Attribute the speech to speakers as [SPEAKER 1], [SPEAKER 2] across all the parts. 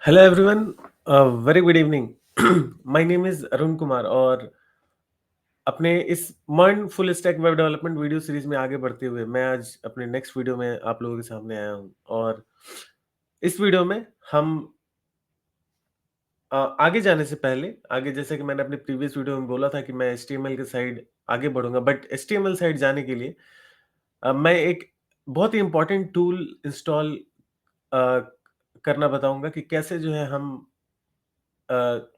[SPEAKER 1] Hello everyone, very good evening. My name is Arun Kumar और अपने इस मर्न full stack web development video series में आगे बढ़ते हुए मैं आज अपने नेक्स्ट वीडियो में आप लोगों के सामने आया हूं। और इस वीडियो में हम आगे जाने से पहले आगे, जैसे कि मैंने अपने प्रीवियस वीडियो में बोला था कि मैं एचटीएमएल के साइड आगे बढ़ूंगा, बट एचटीएमएल साइड जाने के लिए मैं एक बहुत ही इंपॉर्टेंट टूल इंस्टॉल करना बताऊंगा कि कैसे जो है हम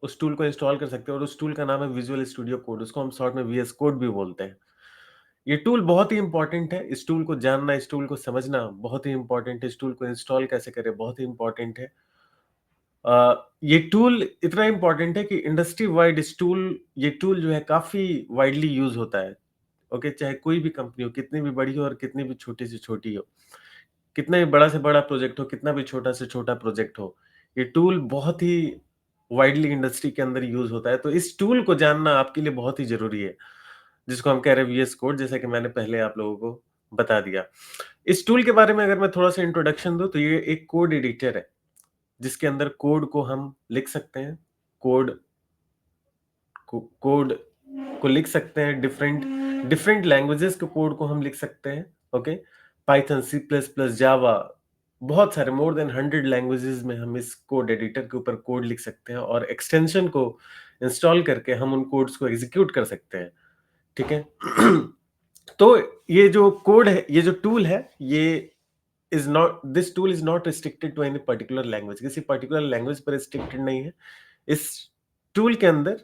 [SPEAKER 1] उस टूल को इंस्टॉल कर सकते हैं। और उस टूल का नाम है विजुअल स्टूडियो कोड, उसको हम शॉर्ट में वीएस कोड भी बोलते हैं। ये टूल बहुत ही इंपॉर्टेंट है, इस टूल को जानना, इस टूल को समझना बहुत ही इंपॉर्टेंट है, इस टूल को इंस्टॉल कैसे करें बहुत ही इंपॉर्टेंट है। ये टूल इतना इंपॉर्टेंट है कि इंडस्ट्री वाइड ये टूल जो है काफी वाइडली यूज होता है। ओके, चाहे कोई भी कंपनी हो, कितनी भी बड़ी हो और कितनी भी छोटी से छोटी हो, कितना भी बड़ा से बड़ा प्रोजेक्ट हो, कितना भी छोटा से छोटा प्रोजेक्ट हो, ये टूल बहुत ही वाइडली इंडस्ट्री के अंदर यूज होता है। तो इस टूल को जानना आपके लिए बहुत ही जरूरी है, जिसको हम कह रहे हैं वीएस कोड, जैसा कि मैंने पहले आप लोगों को बता दिया। इस टूल के बारे में अगर मैं थोड़ा सा इंट्रोडक्शन दूं, तो ये एक कोड एडिटर है जिसके अंदर कोड को हम लिख सकते हैं। कोड कोड को लिख सकते हैं, डिफरेंट डिफरेंट लैंग्वेजेस के कोड को हम लिख सकते हैं। Okay, Python, C plus plus, Java, बहुत सारे मोर देन 100 लैंग्वेजेस में हम इस कोड एडिटर के ऊपर कोड लिख सकते हैं और एक्सटेंशन को इंस्टॉल करके हम उन कोड्स को एग्जीक्यूट कर सकते हैं। ठीक है। तो ये जो कोड है, ये जो टूल है, ये is not this tool is not restricted to any particular language, किसी पर्टिकुलर लैंग्वेज पर रिस्ट्रिक्टेड नहीं है। इस टूल के अंदर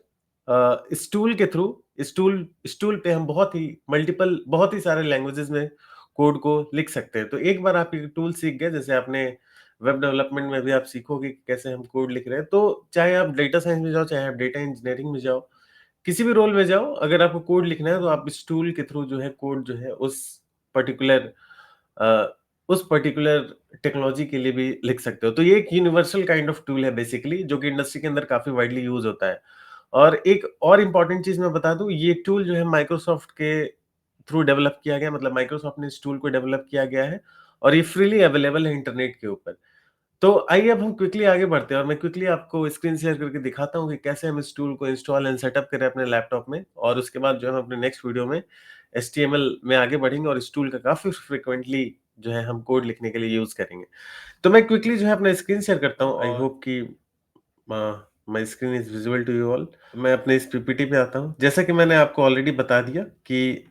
[SPEAKER 1] इस टूल के थ्रू इस टूल पे हम बहुत ही सारे लैंग्वेजेस में कोड को लिख सकते हैं। तो एक बार आप ये टूल सीख गए, जैसे आपने वेब डेवलपमेंट में भी आप सीखोगे कि कैसे हम कोड लिख रहे हैं, तो चाहे आप डेटा साइंस में जाओ, चाहे आप डेटा इंजीनियरिंग में जाओ, किसी भी रोल में जाओ, अगर आपको कोड लिखना है तो आप इस टूल के थ्रू जो है कोड जो है पर्टिकुलर अ, उस पर्टिकुलर टेक्नोलॉजी के लिए भी लिख सकते हो। तो ये एक यूनिवर्सल काइंड ऑफ टूल है बेसिकली, जो कि इंडस्ट्री के अंदर काफी वाइडली यूज होता है। और एक और इम्पोर्टेंट चीज मैं बता दूं, ये टूल जो है माइक्रोसॉफ्ट के थ्रू डेवलप किया गया, मतलब माइक्रोसॉफ्ट ने इस टूल को डेवलप किया गया है और ये फ्रीली अवेलेबल है इंटरनेट के ऊपर। तो आइए अब हम क्विकली आगे बढ़ते हैं और मैं क्विकली आपको स्क्रीन शेयर करके दिखाता हूँ कि कैसे हम इस टूल को इंस्टॉल एंड सेटअप करें अपने लैपटॉप में। और उसके बाद जो है हम अपने नेक्स्ट वीडियो में एचटीएमएल में आगे बढ़ेंगे और इस टूल का काफी फ्रिक्वेंटली जो है हम कोड लिखने के लिए यूज करेंगे। तो मैं क्विकली जो है अपना स्क्रीन शेयर करता हूँ। आई होप कि my screen is visible to you all. मैं अपने इस पीपीटी पे आता हूँ। जैसा कि मैंने आपको ऑलरेडी बता दिया कि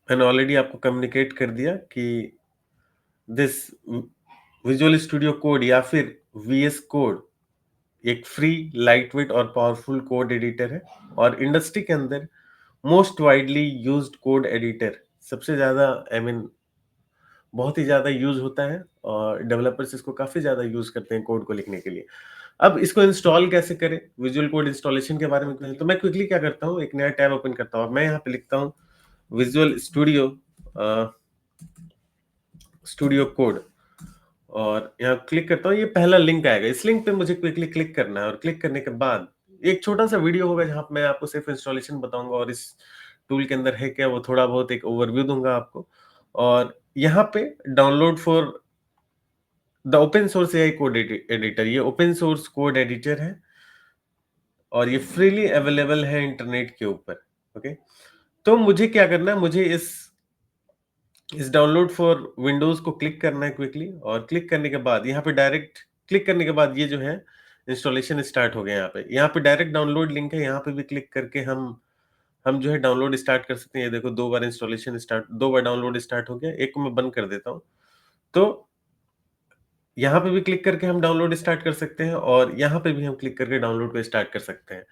[SPEAKER 1] मैंने ऑलरेडी आपको कम्युनिकेट कर दिया कि दिस विजुअल स्टूडियो कोड या फिर वीएस कोड एक फ्री, लाइट वेट और पावरफुल कोड एडिटर है और इंडस्ट्री के अंदर most widely used code editor, सबसे ज्यादा बहुत ही ज्यादा यूज होता है और डेवलपर्स इसको काफी ज्यादा यूज करते हैं कोड को लिखने के लिए। अब इसको इंस्टॉल कैसे करें, विजुअल कोड इंस्टॉलेशन के बारे में कहें, तो मैं क्विकली क्या करता हूँ, एक नया टैब ओपन करता हूँ और मैं यहाँ पे लिखता हूँ विजुअल स्टूडियो कोड और यहाँ क्लिक करता हूँ। ये पहला लिंक आएगा, इस लिंक पे मुझे क्विकली क्लिक करना है और क्लिक करने के बाद एक छोटा सा वीडियो होगा जहाँ पे मैं आपको सिर्फ इंस्टॉलेशन बताऊंगा और इस टूल के अंदर है क्या वो थोड़ा बहुत एक ओवरव्यू दूंगा आपको। और यहाँ पे download for the open source AI code editor, ये ओपन सोर्स कोड एडिटर है और ये फ्रीली अवेलेबल है इंटरनेट के ऊपर। ओके, तो मुझे क्या करना है, मुझे इस डाउनलोड फॉर विंडोज को क्लिक करना है क्विकली और क्लिक करने के बाद यहाँ पे डायरेक्ट क्लिक करने के बाद ये जो है इंस्टॉलेशन स्टार्ट हो गया। यहाँ पे डायरेक्ट डाउनलोड लिंक है, यहाँ पे भी क्लिक करके हम जो है डाउनलोड स्टार्ट कर सकते हैं। ये देखो, दो बार डाउनलोड स्टार्ट हो गया, एक को मैं बंद कर देता हूँ। तो यहाँ पे भी क्लिक करके हम डाउनलोड स्टार्ट कर सकते हैं और यहाँ पे भी हम क्लिक करके डाउनलोड को स्टार्ट कर सकते हैं।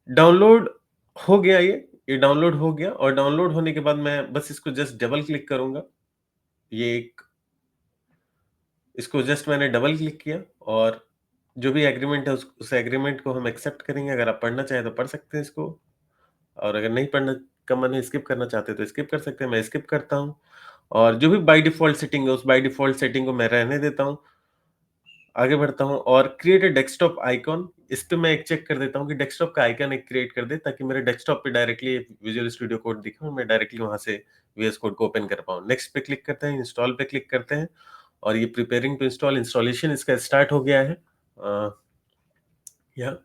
[SPEAKER 1] डाउनलोड हो गया, ये डाउनलोड हो गया और डाउनलोड होने के बाद मैं बस इसको जस्ट डबल क्लिक करूंगा। ये एक इसको जस्ट मैंने डबल क्लिक किया और जो भी एग्रीमेंट है उस एग्रीमेंट को हम एक्सेप्ट करेंगे। अगर आप पढ़ना चाहें तो पढ़ सकते हैं इसको, और अगर नहीं पढ़ना का मन है, स्किप करना चाहते हैं तो स्किप कर सकते हैं। मैं स्किप करता हूँ और जो भी बाय डिफॉल्ट सेटिंग है उस बाय डिफॉल्ट सेटिंग को मैं रहने देता हूँ। आगे बढ़ता हूँ और क्रिएट ए डेस्कटॉप आइकॉन, इस पे मैं एक चेक कर देता हूँ कि डेस्कटॉप का आइकन एक क्रिएट कर दे ताकि मेरे डेस्कटॉप पे डायरेक्टली विजुअल स्टूडियो कोड दिखे और मैं डायरेक्टली वहां से वीएस कोड को ओपन कर पाऊँ। नेक्स्ट पे क्लिक करते हैं, इंस्टॉल पे क्लिक करते हैं और ये प्रिपेयरिंग टू इंस्टॉल, इंस्टॉलेशन इसका स्टार्ट हो गया है। या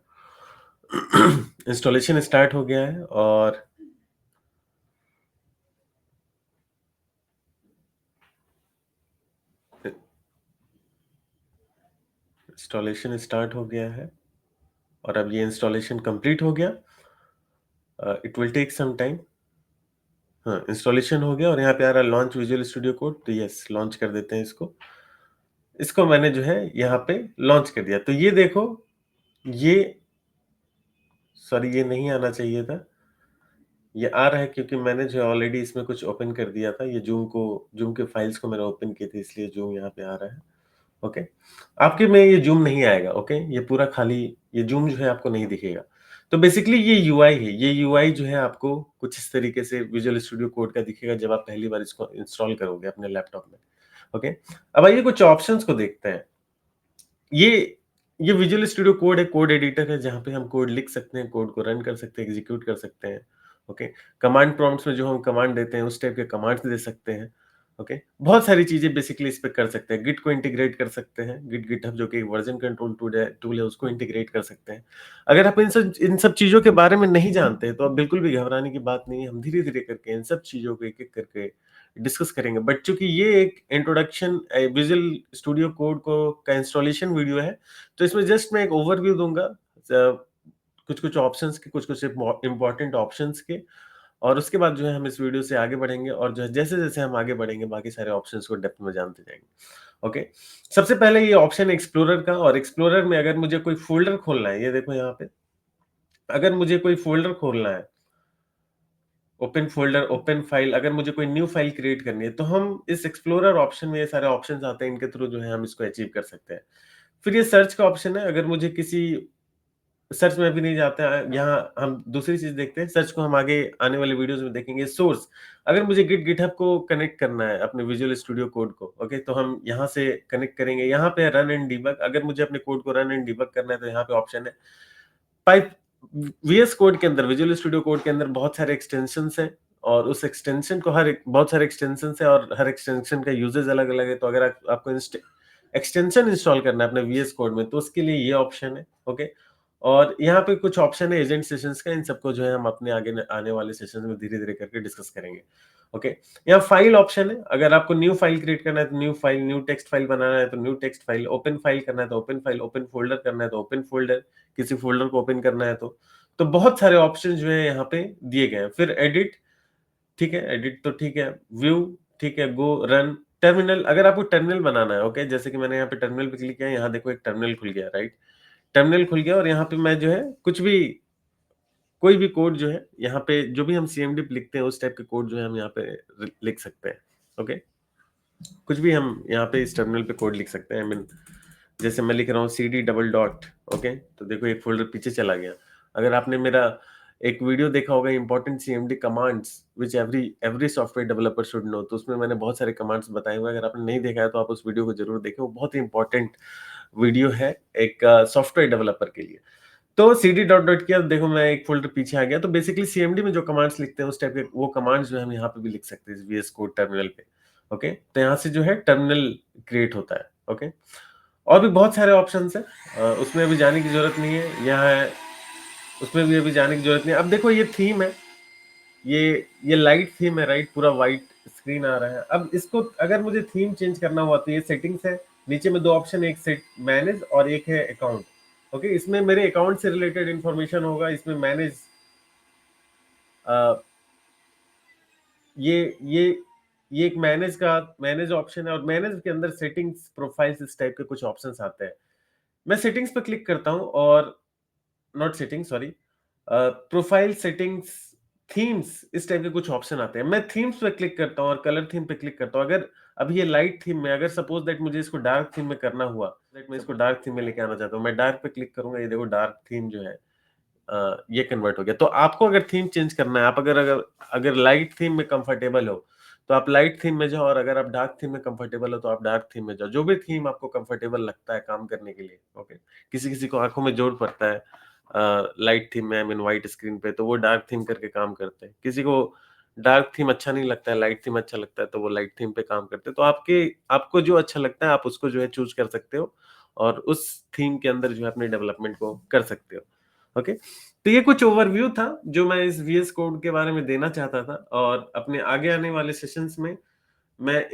[SPEAKER 1] इंस्टॉलेशन स्टार्ट हो गया है और इंस्टॉलेशन स्टार्ट हो गया है और अब ये इंस्टॉलेशन कंप्लीट हो गया। It will take some time. हाँ, इंस्टॉलेशन हो गया और यहाँ पे आ रहा है लॉन्च विजुअल स्टूडियो कोड, तो यस लॉन्च कर देते हैं इसको। इसको मैंने जो है यहाँ पे लॉन्च कर दिया, तो ये देखो, ये सॉरी ये नहीं आना चाहिए था, ये आ रहा है क्योंकि मैंने जो ऑलरेडी इसमें कुछ ओपन कर दिया था। ये जूम के फाइल्स को मैंने ओपन किए थे, इसलिए जूम यहाँ पे आ रहा है। ओके, आपके में ये जूम नहीं आएगा। ओके, ये पूरा खाली, ये जूम जो है आपको नहीं दिखेगा। तो बेसिकली ये यूआई है, ये यूआई जो है आपको कुछ इस तरीके से विजुअल स्टूडियो कोड का दिखेगा जब आप पहली बार इसको इंस्टॉल करोगे अपने लैपटॉप में। ओके, अब आइए कुछ ऑप्शंस को देखते हैं। ये ये विजुअल स्टूडियो कोड है, कोड एडिटर है, जहाँ पे हम कोड लिख सकते हैं, कोड को रन कर सकते हैं, एग्जीक्यूट कर सकते हैं। ओके, कमांड प्रॉम्प्ट्स में जो हम कमांड देते हैं उस टाइप के कमांड्स दे सकते हैं। ओके, बहुत सारी चीजें बेसिकली इस पे कर सकते हैं। गिट को इंटीग्रेट कर सकते हैं, गिटहब जो कि वर्जन कंट्रोल टूल है उसको इंटीग्रेट कर सकते हैं। अगर आप इन सब चीजों के बारे में नहीं जानते तो आप बिल्कुल भी घबराने की बात नहीं है, हम धीरे धीरे करके इन सब चीजों को एक एक करके डिस्कस करेंगे। बट चूंकि ये एक इंट्रोडक्शन विजुअल स्टूडियो कोड को का इंस्टॉलेशन वीडियो है, तो इसमें जस्ट मैं एक ओवरव्यू दूंगा कुछ कुछ ऑप्शंस के, कुछ कुछ इंपॉर्टेंट ऑप्शंस के, और उसके बाद जो है हम इस वीडियो से आगे बढ़ेंगे और जो है जैसे जैसे हम आगे बढ़ेंगे बाकी सारे ऑप्शंस को डेप्थ में जानते जाएंगे। ओके, सबसे पहले ये ऑप्शन एक्सप्लोरर का, और एक्सप्लोरर में अगर मुझे कोई फोल्डर खोलना है, ये देखो यहाँ पे, अगर मुझे कोई फोल्डर खोलना है, ओपन फोल्डर, ओपन फाइल, अगर मुझे कोई न्यू फाइल क्रिएट करनी है तो हम इस एक्सप्लोरर ऑप्शन में, ये सारे ऑप्शंस आते हैं, इनके थ्रू जो है हम इसको अचीव कर सकते हैं। फिर ये सर्च का ऑप्शन है, अगर मुझे किसी सर्च में भी नहीं जाता है, यहाँ हम दूसरी चीज देखते हैं, सर्च को हम आगे आने वाले वीडियोस में देखेंगे। सोर्स, अगर मुझे गिटहब को कनेक्ट करना है अपने विजुअल स्टूडियो कोड को, ओके, तो हम यहाँ से कनेक्ट करेंगे। यहाँ पे रन एंड डिबग, अगर मुझे अपने कोड को रन एंड डिबग करना है तो यहाँ पे ऑप्शन है पाइप। वीएस कोड के अंदर, विजुअल स्टूडियो कोड के अंदर बहुत सारे एक्सटेंशंस हैं और उस एक्सटेंशन को बहुत सारे एक्सटेंशंस है और हर एक्सटेंशन का यूजेस अलग अलग है। तो अगर आपको एक्सटेंशन इंस्टॉल करना है अपने वीएस कोड में तो उसके लिए ये ऑप्शन है। ओके, और यहाँ पे कुछ ऑप्शन है एजेंट सेशंस का, इन सबको जो है हम अपने आगे आने वाले सेशंस में धीरे धीरे करके डिस्कस करेंगे। ओके, यहाँ फाइल ऑप्शन है, अगर आपको न्यू फाइल क्रिएट करना है तो new file, new text file बनाना है तो new text file, open file करना है तो ओपन फाइल, ओपन फोल्डर करना है तो ओपन फोल्डर, किसी फोल्डर को ओपन करना है तो बहुत सारे ऑप्शन जो है यहाँ पे दिए गए हैं। फिर एडिट, ठीक है, एडिट तो ठीक है, व्यू ठीक है, गो, रन, टर्मिनल, अगर आपको टर्मिनल बनाना है, ओके, जैसे कि मैंने यहाँ पे टर्मिनल पे क्लिक किया, यहाँ देखो एक टर्मिनल खुल गया, राइट, टर्मिनल खुल गया और यहाँ पे मैं जो है कुछ भी, कोई भी कोड जो है यहाँ पे, जो भी हम सीएमडी लिखते हैं उस टाइप के कोड जो है हम यहाँ पे लिख सकते हैं। ओके, कुछ भी हम यहाँ पे इस टर्मिनल पे कोड लिख सकते हैं। आई मीन जैसे मैं लिख रहा हूँ CD डबल डॉट, ओके, तो देखो एक फोल्डर पीछे चला गया। अगर आपने मेरा एक वीडियो देखा होगा important CMD commands which every every software developer should know, तो उसमें मैंने बहुत सारे कमांड्स बताए हुए हैं। अगर आपने नहीं देखा है तो आप उस वीडियो को जरूर देखें, वो बहुत ही इंपॉर्टेंट वीडियो है एक सॉफ्टवेयर डेवलपर के लिए। तो CD डॉट डॉट किया, देखो मैं एक फोल्डर पीछे आ गया। तो बेसिकली सीएमडी में जो कमांड्स लिखते हैं उस टाइप के वो कमांड्स जो है हम यहाँ पे भी लिख सकते हैं VS कोड टर्मिनल पे। ओके, तो यहाँ से जो है टर्मिनल क्रिएट होता है। ओके, और भी बहुत सारे ऑप्शंस हैं, उसमें अभी जाने की जरूरत नहीं है, यहाँ है, उसमें भी अभी जाने की जरूरत नहीं है। अब देखो ये थीम है, ये लाइट थीम है, राइट, पूरा व्हाइट स्क्रीन आ रहा है। अब इसको अगर मुझे थीम चेंज करना हुआ तो ये सेटिंग्स है, नीचे में दो ऑप्शन है, एक सेट मैनेज और एक है अकाउंट। ओके, इसमें मेरे अकाउंट से रिलेटेड इंफॉर्मेशन होगा, इसमें मैनेज, ये ये एक मैनेज ऑप्शन है और मैनेज के अंदर सेटिंग्स, प्रोफाइल्स, इस टाइप के कुछ ऑप्शंस आते हैं। मैं सेटिंग्स पे क्लिक करता हूं और not setting, sorry, profile settings, themes, इस टाइप के कुछ ऑप्शन आते हैं। मैं थीम्स पे क्लिक करता हूं और कलर थीम पे क्लिक करता हूं। अगर अभी ये लाइट थीम में, अगर सपोज दैट मुझे इसको डार्क थीम में करना हुआ, दैट मैं इसको डार्क थीम में लेके आना चाहता हूं, मैं डार्क पे क्लिक करूंगा, ये देखो डार्क थीम जो है ये कन्वर्ट हो गया। तो आपको अगर थीम चेंज करना है, आप अगर अगर लाइट थीम में कंफर्टेबल हो तो आप लाइट थीम में जाओ, और अगर आप डार्क थीम में कंफर्टेबल हो तो आप डार्क थीम में जाओ, जो भी थीम आपको कंफर्टेबल लगता है काम करने के लिए। ओके, किसी किसी को आंखों में जोर पड़ता है लाइट थीम में, आई मीन व्हाइट स्क्रीन पे, तो वो डार्क थीम करके काम करते हैं। किसी को डार्क थीम अच्छा नहीं लगता है, लाइट थीम अच्छा लगता है, तो वो लाइट थीम पे काम करते हैं। तो आपको जो अच्छा लगता है आप उसको जो है चूज़ कर सकते हो और उस थीम के अंदर जो है अपने डेवलपमेंट को कर सकते हो। ओके? तो ये कुछ ओवरव्यू था जो मैं इस वीएस कोड के बारे में देना चाहता था और अपने आगे आने वाले सेशंस में मैं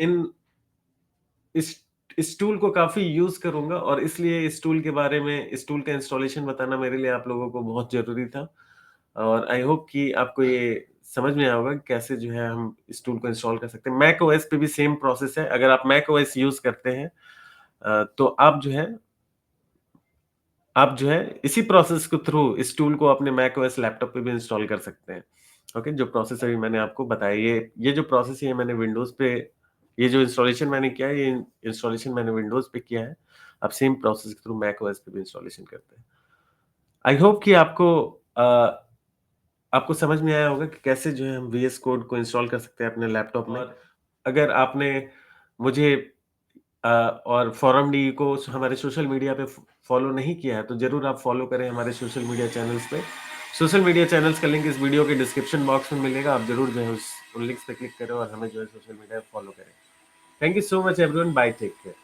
[SPEAKER 1] इस इस टूल को काफ़ी यूज़ करूँगा और इसलिए इस टूल के बारे में, इस टूल का इंस्टॉलेशन बताना मेरे लिए आप लोगों को बहुत ज़रूरी था। और आई होप कि आपको ये समझ में आया होगा कि कैसे जो है हम इस टूल को इंस्टॉल कर सकते हैं। मैक ओएस पे भी सेम प्रोसेस है। अगर आप मैक ओएस यूज़ करते हैं तो आप जो है इसी प्रोसेस के थ्रू इस टूल को अपने मैक ओएस लैपटॉप पे भी इंस्टॉल कर सकते हैं। ओके? जो प्रोसेस अभी मैंने आपको बताया, ये जो प्रोसेस है ये मैंने विंडोज़ पे, ये जो इंस्टॉलेशन मैंने किया है, ये इंस्टॉलेशन मैंने विंडोज़ पे किया है। आप सेम प्रोसेस के थ्रू मैक ओएस पे भी इंस्टॉलेशन करते हैं। आई होप कि अ, आपको समझ में आया होगा कि कैसे जो है हम वीएस कोड को इंस्टॉल कर सकते हैं अपने लैपटॉप में। और अगर आपने मुझे और फोरम डी को हमारे सोशल मीडिया पे फॉलो नहीं किया है तो जरूर आप फॉलो करें हमारे सोशल मीडिया चैनल्स पे। सोशल मीडिया चैनल्स का लिंक इस वीडियो के डिस्क्रिप्शन बॉक्स में मिलेगा। आप जरूर जो है उन लिंक्स पे क्लिक करें और हमें जो है सोशल मीडिया पे फॉलो करें। Thank you so much everyone, bye, take care.